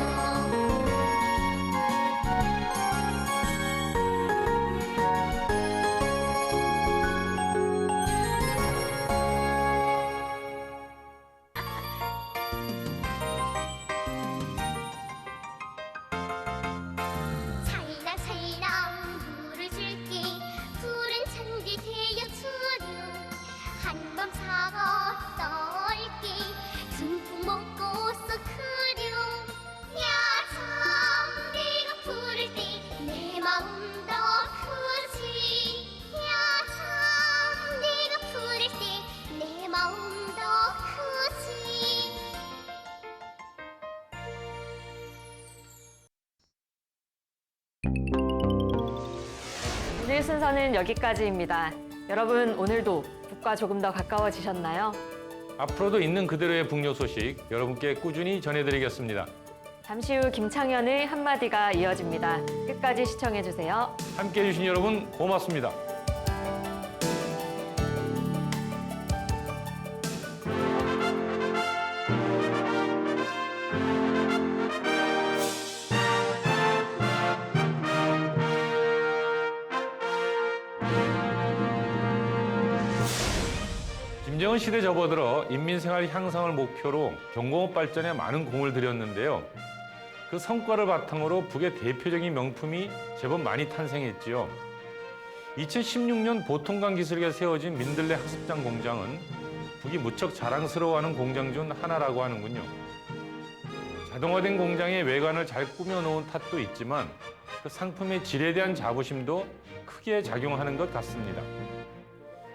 살랑 물을 줄게. 푸른 잔디 되어주렴. 한밤 사고 떠올게. 듬뿍 먹고 썩으렴. 야참 네가 부를 때 내 마음도 크지. 야참 네가 부를 때 내 마음도 크지. 오늘 순서는 여기까지입니다. 여러분 오늘도 북과 조금 더 가까워지셨나요? 앞으로도 있는 그대로의 북녘 소식 여러분께 꾸준히 전해드리겠습니다. 잠시 후 김창현의 한마디가 이어집니다. 끝까지 시청해주세요. 함께해 주신 여러분 고맙습니다. 김정은 시대 접어들어 인민생활 향상을 목표로 경공업 발전에 많은 공을 들였는데요. 그 성과를 바탕으로 북의 대표적인 명품이 제법 많이 탄생했지요. 2016년 보통강 기술에 세워진 민들레 학습장 공장은 북이 무척 자랑스러워하는 공장 중 하나라고 하는군요. 자동화된 공장의 외관을 잘 꾸며놓은 탓도 있지만 그 상품의 질에 대한 자부심도 크게 작용하는 것 같습니다.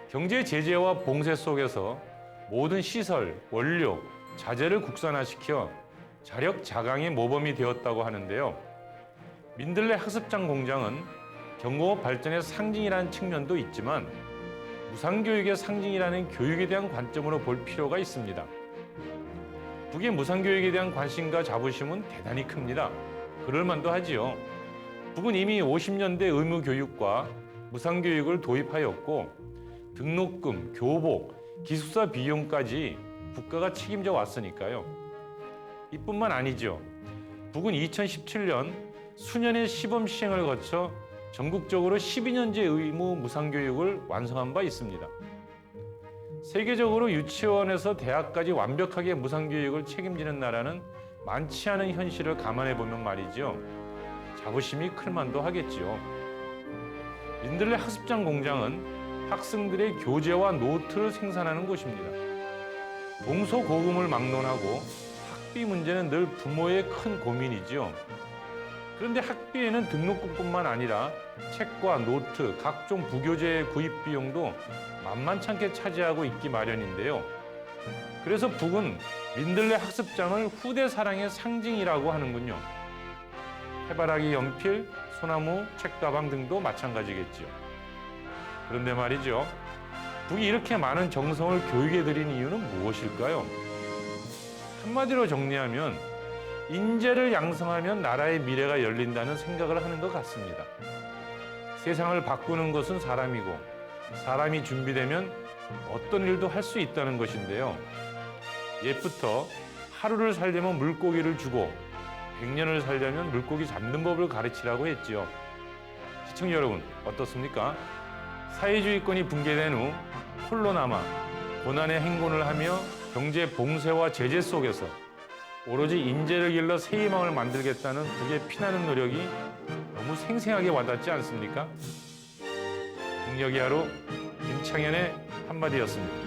경제 제재와 봉쇄 속에서 모든 시설, 원료, 자재를 국산화시켜 자력 자강의 모범이 되었다고 하는데요. 민들레 학습장 공장은 경공업 발전의 상징이라는 측면도 있지만 무상교육의 상징이라는 교육에 대한 관점으로 볼 필요가 있습니다. 북의 무상교육에 대한 관심과 자부심은 대단히 큽니다. 그럴만도 하지요. 북은 이미 50년대 의무교육과 무상교육을 도입하였고 등록금, 교복, 기숙사 비용까지 국가가 책임져 왔으니까요. 이뿐만 아니죠. 북은 2017년 수년의 시범 시행을 거쳐 전국적으로 12년제 의무 무상교육을 완성한 바 있습니다. 세계적으로 유치원에서 대학까지 완벽하게 무상교육을 책임지는 나라는 많지 않은 현실을 감안해 보면 말이죠. 자부심이 클만도 하겠지요. 민들레 학습장 공장은 학생들의 교재와 노트를 생산하는 곳입니다. 동서고금을 막론하고 학비 문제는 늘 부모의 큰 고민이죠. 그런데 학비에는 등록금뿐만 아니라 책과 노트, 각종 부교재 구입 비용도 만만찮게 차지하고 있기 마련인데요. 그래서 북은 민들레 학습장을 후대 사랑의 상징이라고 하는군요. 해바라기 연필, 소나무, 책가방 등도 마찬가지겠지요. 그런데 말이죠. 북이 이렇게 많은 정성을 교육에 들인 이유는 무엇일까요? 한마디로 정리하면 인재를 양성하면 나라의 미래가 열린다는 생각을 하는 것 같습니다. 세상을 바꾸는 것은 사람이고 사람이 준비되면 어떤 일도 할 수 있다는 것인데요. 옛부터 하루를 살려면 물고기를 주고 100년을 살려면 물고기 잡는 법을 가르치라고 했지요. 시청자 여러분 어떻습니까? 사회주의권이 붕괴된 후 홀로 남아 고난의 행군을 하며 경제 봉쇄와 제재 속에서 오로지 인재를 길러 새 희망을 만들겠다는 북의 피나는 노력이 너무 생생하게 와닿지 않습니까? 국력의 하루 김창현의 한마디였습니다.